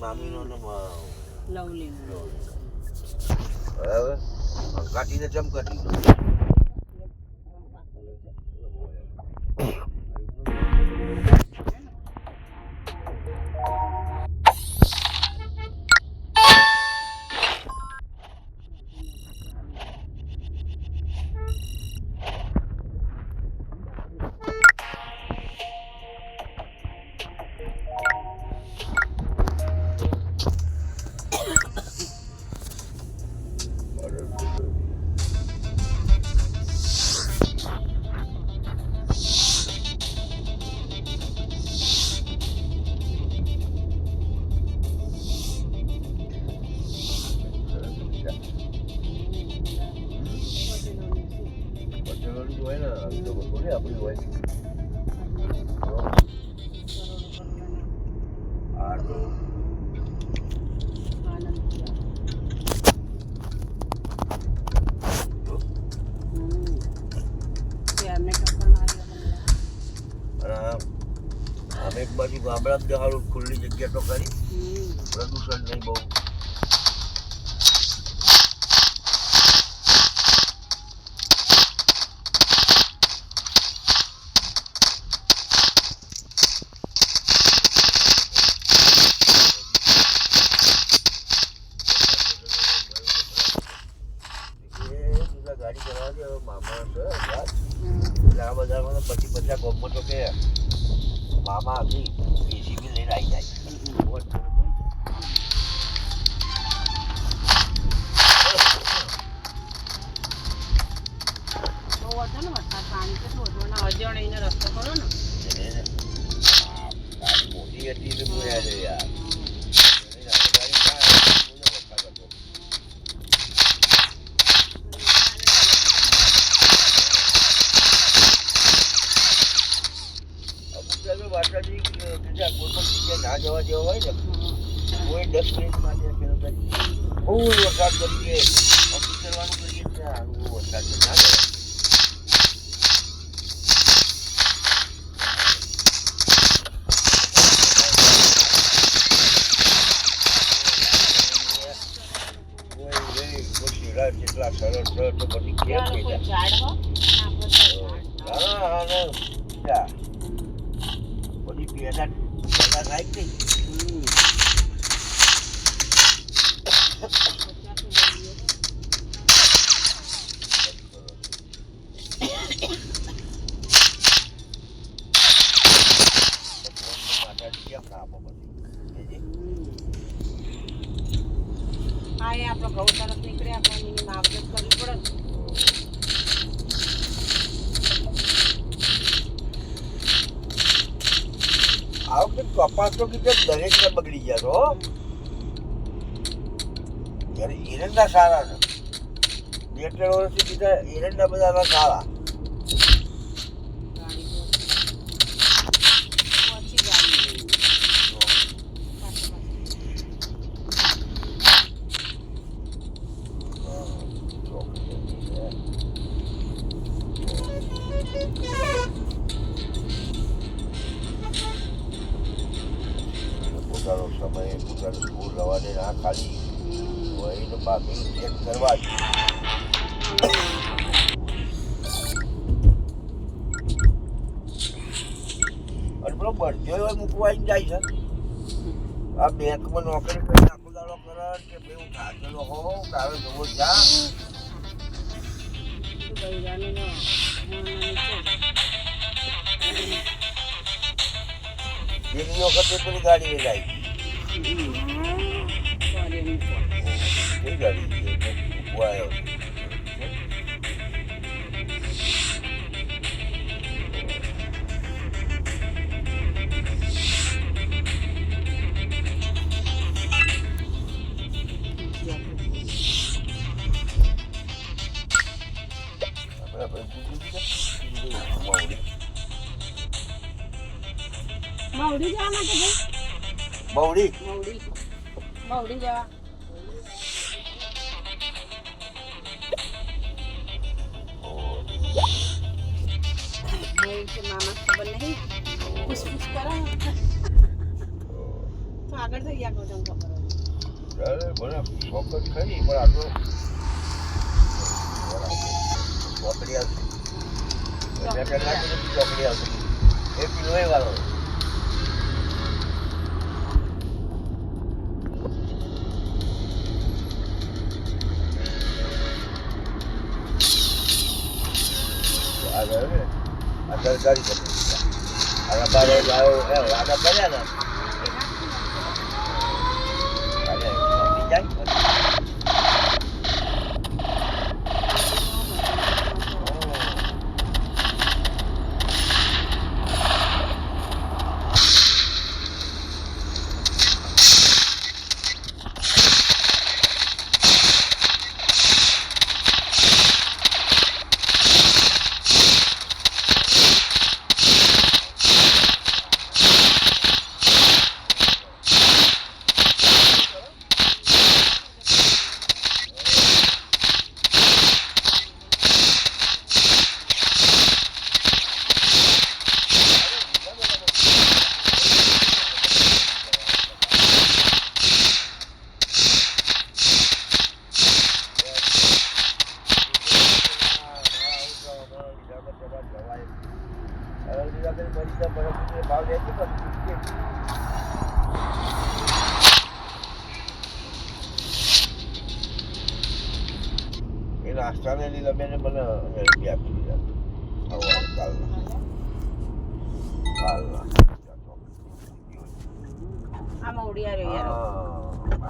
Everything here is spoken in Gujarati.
મામીનો ને લવલી હવે કાઢીને જમ કાઢી એક બાજુ ગામડા દેખાડું ખુલ્લી જગ્યા તો કરી પ્રદૂષણ નહીં બહુ ગાડી ચલાવવા દે મામા છે આ બજારમાં પછી 50 ગોમમાં તો કે મામા હતી જેસીબી લઈને આવી જાય રસ્તો કરો ને મોટી હતી તો બોયા છે યાર ના જવા જેવો હોય ને કોઈ 10 મિનિટ માટે બહુ વરસાદ કરીએ ઓફિસરવાનું કરીએ ત્યાં બહુ વરસાદ ના જવાય જેટલા સરળ સરળ તો પછી કેમ થઈ જાય પછી પેલા રાઈટ નહીં હા એ આપણો ઘઉં તરફ નીકળે આપણે માવજત કરવી પડે ને આ વખતે કપાસ તો કીધે દરેકને બગડી ગયા છો જ્યારે એરંડા સારા છે 2-3 વર્ષથી કીધા એરંડા બધા સારા પોતાનો સમય પોતાનું સ્કૂલ રવાને ના ખાલી હોય તો બાકી ચેક કરવા જ અને પેલો બળજો મૂકવા જાય છે આ બેંકમાં નોકરી કરી આખો દાડો કરે કે ભાઈ હું થાકેલો હોઉં તારે જવો જા બીજી વખતે પેલી ગાડી લઈ કઈ ગાડી આવ્યો મવડી જવા માટે મવડી મવડી જવા મામા ખબર નહીં પૂછ કરો આગળ થઈ ગયા કહું તમને ખબર હોય. અરે ભલે ચોક્કસ ખરી પણ આટલો ચોકડી આવશે મેં પહેલા કીધું ચોકડી આવશે એ કિલોય વાળો આગળ ને આગળ ગાડી પકડી આગળ બારે આવ્યો આગળ કર્યા ને એ નાસ્તાને લીધા બેને મને રૂપિયા આપી દીધા કાલના આમાં ઉડિયા રહ્યો યાર. હા